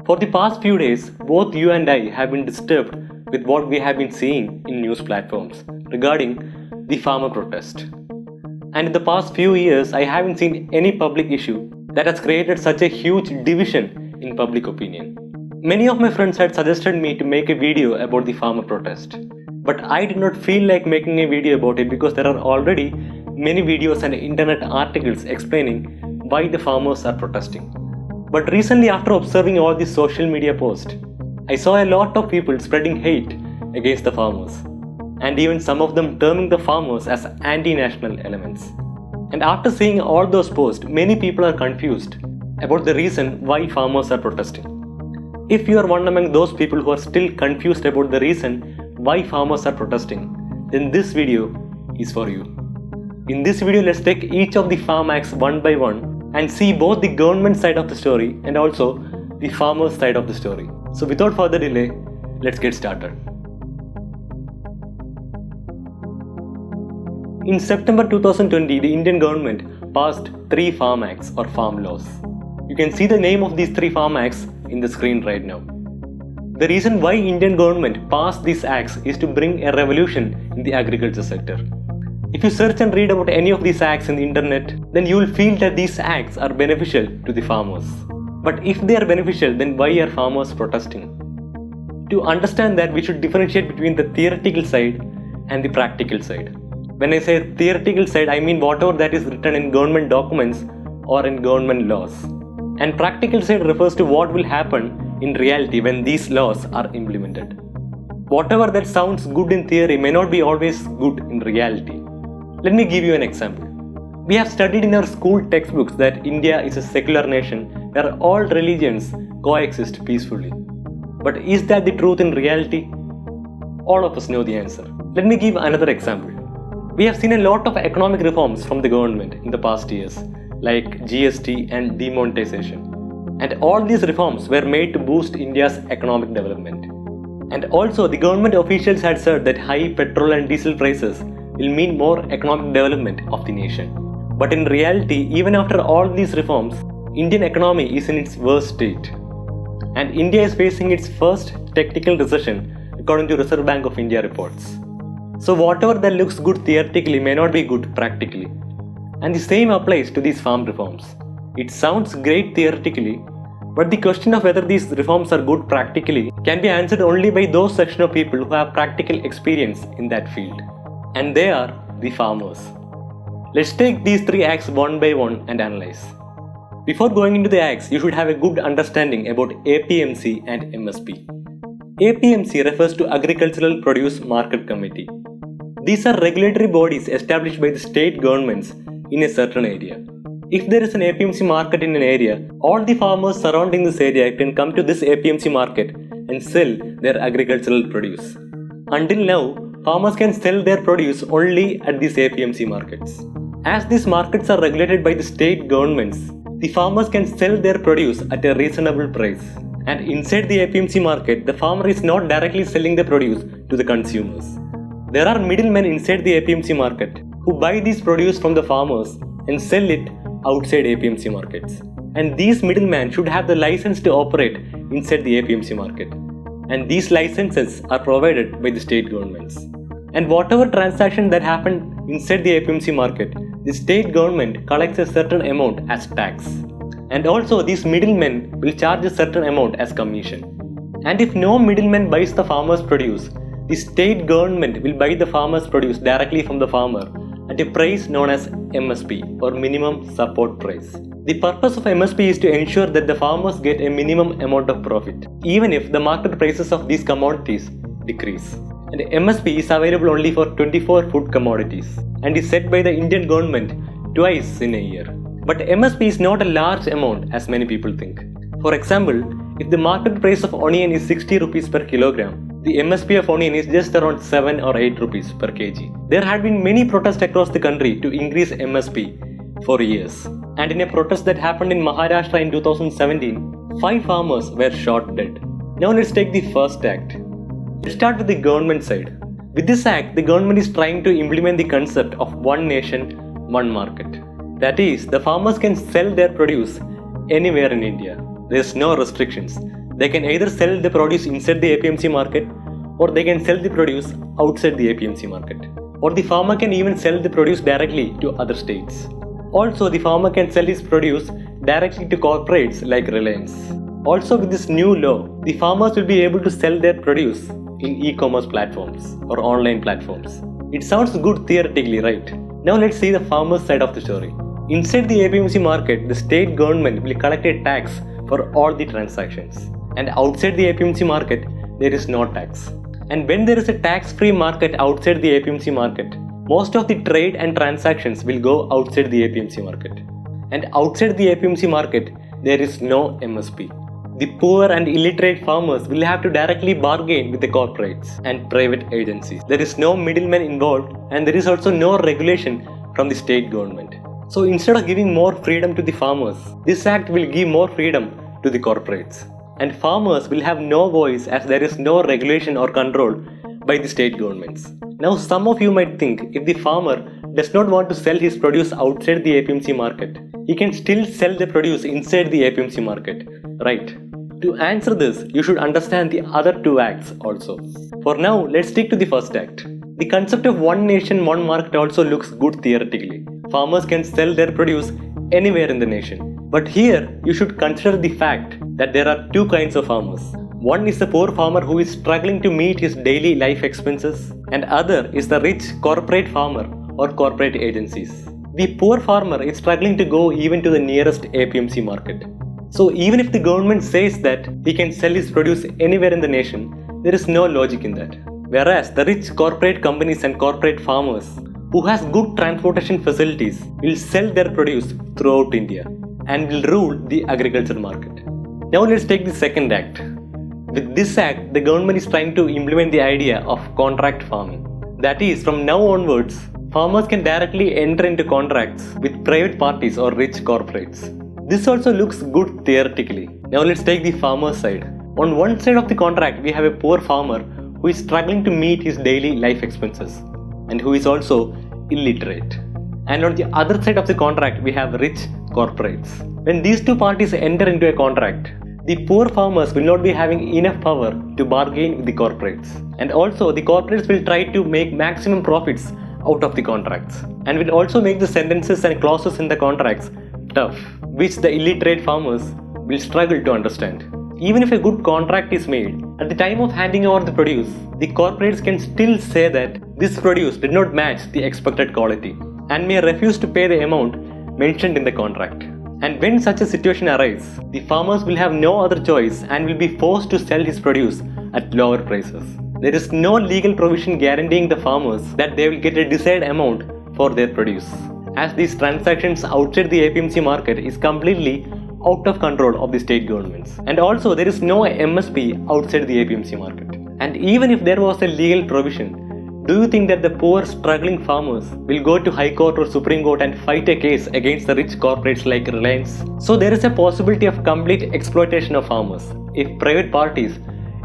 For the past few days, both you and I have been disturbed with what we have been seeing in news platforms regarding the farmer protest. And in the past few years, I haven't seen any public issue that has created such a huge division in public opinion. Many of my friends had suggested me to make a video about the farmer protest. But I did not feel like making a video about it because there are already many videos and internet articles explaining why the farmers are protesting. But recently, after observing all these social media posts, I saw a lot of people spreading hate against the farmers, and even some of them terming the farmers as anti-national elements. And after seeing all those posts, many people are confused about the reason why farmers are protesting. If you are one among those people who are still confused about the reason why farmers are protesting, then this video is for you. In this video, let's take each of the farm acts one by one and see both the government side of the story and also the farmers side of the story. So without further delay, let's get started. In September 2020, the Indian government passed 3 farm acts or farm laws. You can see the name of these 3 farm acts in the screen right now. The reason why Indian government passed these acts is to bring a revolution in the agriculture sector. If you search and read about any of these acts in the internet, then you will feel that these acts are beneficial to the farmers. But if they are beneficial, then why are farmers protesting? To understand that, we should differentiate between the theoretical side and the practical side. When I say theoretical side, I mean whatever that is written in government documents or in government laws. And practical side refers to what will happen in reality when these laws are implemented. Whatever that sounds good in theory may not be always good in reality. Let me give you an example. We have studied in our school textbooks that India is a secular nation where all religions coexist peacefully. But is that the truth in reality? All of us know the answer. Let me give another example. We have seen a lot of economic reforms from the government in the past years, like GST and demonetization. And all these reforms were made to boost India's economic development. And also, the government officials had said that high petrol and diesel prices will mean more economic development of the nation. But in reality, even after all these reforms, Indian economy is in its worst state. And India is facing its first technical recession according to Reserve Bank of India reports. So whatever that looks good theoretically may not be good practically. And the same applies to these farm reforms. It sounds great theoretically, but the question of whether these reforms are good practically can be answered only by those section of people who have practical experience in that field. And they are the farmers. Let's take these 3 acts one by one and analyze. Before going into the acts, you should have a good understanding about APMC and MSP. APMC refers to Agricultural Produce Market Committee. These are regulatory bodies established by the state governments in a certain area. If there is an APMC market in an area, all the farmers surrounding this area can come to this APMC market and sell their agricultural produce. Until now, farmers can sell their produce only at these APMC markets. As these markets are regulated by the state governments, the farmers can sell their produce at a reasonable price. And inside the APMC market, the farmer is not directly selling the produce to the consumers. There are middlemen inside the APMC market who buy this produce from the farmers and sell it outside APMC markets. And these middlemen should have the license to operate inside the APMC market. And these licenses are provided by the state governments. And whatever transaction that happened inside the APMC market, the state government collects a certain amount as tax. And also these middlemen will charge a certain amount as commission. And if no middleman buys the farmer's produce, the state government will buy the farmer's produce directly from the farmer at a price known as MSP or minimum support price. The purpose of MSP is to ensure that the farmers get a minimum amount of profit, even if the market prices of these commodities decrease. And MSP is available only for 24 food commodities and is set by the Indian government twice in a year. But MSP is not a large amount as many people think. For example, if the market price of onion is 60 rupees per kilogram, the MSP of onion is just around 7 or 8 rupees per kg. There had been many protests across the country to increase MSP for years. And in a protest that happened in Maharashtra in 2017, 5 farmers were shot dead. Now let's take the first act. Let's start with the government side. With this act, the government is trying to implement the concept of one nation, one market. That is, the farmers can sell their produce anywhere in India. There's no restrictions. They can either sell the produce inside the APMC market, or they can sell the produce outside the APMC market. Or the farmer can even sell the produce directly to other states. Also, the farmer can sell his produce directly to corporates like Reliance. Also, with this new law, the farmers will be able to sell their produce in e-commerce platforms or online platforms. It sounds good theoretically, right? Now let's see the farmer's side of the story. Inside the APMC market, the state government will collect a tax for all the transactions. And outside the APMC market, there is no tax. And when there is a tax-free market outside the APMC market, most of the trade and transactions will go outside the APMC market. And outside the APMC market, there is no MSP. The poor and illiterate farmers will have to directly bargain with the corporates and private agencies. There is no middleman involved, and there is also no regulation from the state government. So instead of giving more freedom to the farmers, this act will give more freedom to the corporates. And farmers will have no voice as there is no regulation or control by the state governments. Now some of you might think if the farmer does not want to sell his produce outside the APMC market, he can still sell the produce inside the APMC market, right? To answer this, you should understand the other two acts also. For now, let's stick to the first act. The concept of one nation, one market also looks good theoretically. Farmers can sell their produce anywhere in the nation. But here, you should consider the fact that there are two kinds of farmers. One is the poor farmer who is struggling to meet his daily life expenses, and other is the rich corporate farmer or corporate agencies. The poor farmer is struggling to go even to the nearest APMC market. So even if the government says that he can sell his produce anywhere in the nation, there is no logic in that. Whereas the rich corporate companies and corporate farmers who has good transportation facilities will sell their produce throughout India and will rule the agriculture market. Now let's take the second act. With this act, the government is trying to implement the idea of contract farming. That is, from now onwards, farmers can directly enter into contracts with private parties or rich corporates. This also looks good theoretically. Now let's take the farmer's side. On one side of the contract, we have a poor farmer who is struggling to meet his daily life expenses and who is also illiterate. And on the other side of the contract, we have rich corporates. When these two parties enter into a contract, the poor farmers will not be having enough power to bargain with the corporates. And also, the corporates will try to make maximum profits out of the contracts and will also make the sentences and clauses in the contracts tough, which the illiterate farmers will struggle to understand. Even if a good contract is made, at the time of handing over the produce, the corporates can still say that this produce did not match the expected quality and may refuse to pay the amount mentioned in the contract. And when such a situation arises, the farmers will have no other choice and will be forced to sell his produce at lower prices. There is no legal provision guaranteeing the farmers that they will get a desired amount for their produce, as these transactions outside the APMC market is completely out of control of the state governments. And also there is no MSP outside the APMC market. And even if there was a legal provision, do you think that the poor struggling farmers will go to High Court or Supreme Court and fight a case against the rich corporates like Reliance? So there is a possibility of complete exploitation of farmers if private parties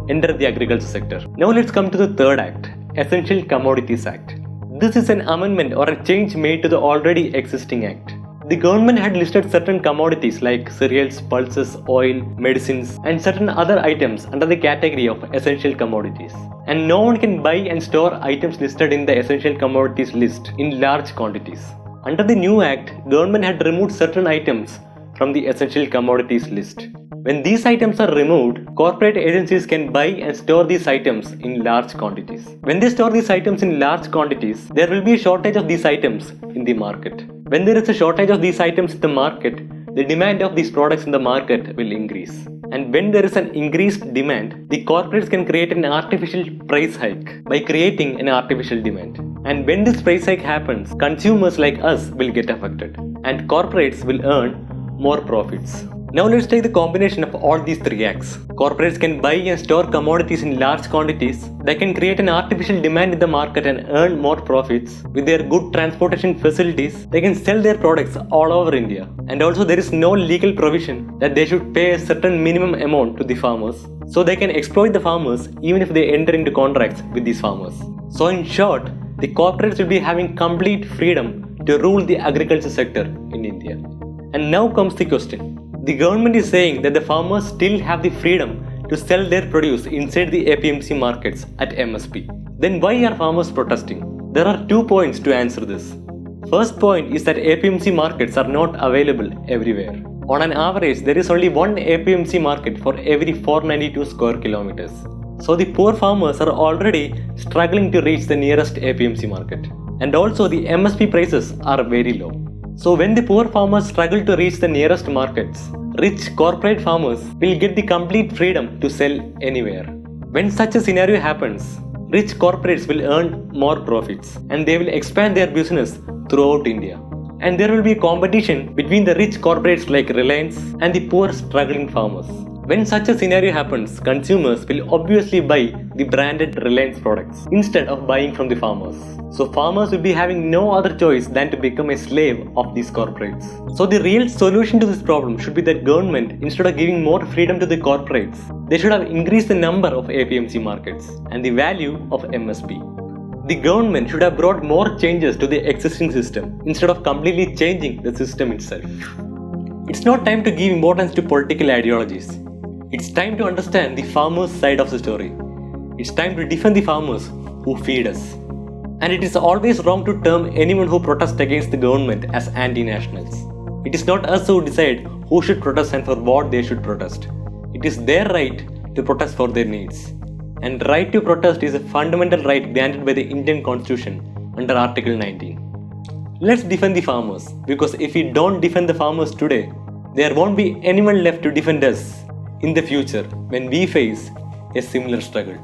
enter the agriculture sector. Now let's come to the third act, Essential Commodities Act. This is an amendment or a change made to the already existing act. The government had listed certain commodities like cereals, pulses, oil, medicines, and certain other items under the category of essential commodities. And no one can buy and store items listed in the essential commodities list in large quantities. Under the new act, government had removed certain items from the essential commodities list. When these items are removed, corporate agencies can buy and store these items in large quantities. When they store these items in large quantities, there will be a shortage of these items in the market. When there is a shortage of these items in the market, the demand of these products in the market will increase. And when there is an increased demand, the corporates can create an artificial price hike by creating an artificial demand. And when this price hike happens, consumers like us will get affected and corporates will earn more profits. Now let's take the combination of all these three acts. Corporates can buy and store commodities in large quantities. They can create an artificial demand in the market and earn more profits. With their good transportation facilities, they can sell their products all over India. And also there is no legal provision that they should pay a certain minimum amount to the farmers. So they can exploit the farmers even if they enter into contracts with these farmers. So in short, the corporates will be having complete freedom to rule the agriculture sector in India. And now comes the question. The government is saying that the farmers still have the freedom to sell their produce inside the APMC markets at MSP. Then why are farmers protesting? There are 2 points to answer this. First point is that APMC markets are not available everywhere. On an average, there is only one APMC market for every 492 square kilometers. So the poor farmers are already struggling to reach the nearest APMC market. And also the MSP prices are very low. So when the poor farmers struggle to reach the nearest markets, rich corporate farmers will get the complete freedom to sell anywhere. When such a scenario happens, rich corporates will earn more profits and they will expand their business throughout India. And there will be a competition between the rich corporates like Reliance and the poor struggling farmers. When such a scenario happens, consumers will obviously buy the branded Reliance products instead of buying from the farmers. So farmers will be having no other choice than to become a slave of these corporates. So the real solution to this problem should be that government, instead of giving more freedom to the corporates, they should have increased the number of APMC markets and the value of MSP. The government should have brought more changes to the existing system instead of completely changing the system itself. It's not time to give importance to political ideologies. It's time to understand the farmers' side of the story. It's time to defend the farmers who feed us. And it is always wrong to term anyone who protests against the government as anti-nationals. It is not us who decide who should protest and for what they should protest. It is their right to protest for their needs. And right to protest is a fundamental right granted by the Indian Constitution under Article 19. Let's defend the farmers, because if we don't defend the farmers today, there won't be anyone left to defend us in the future when we face a similar struggle.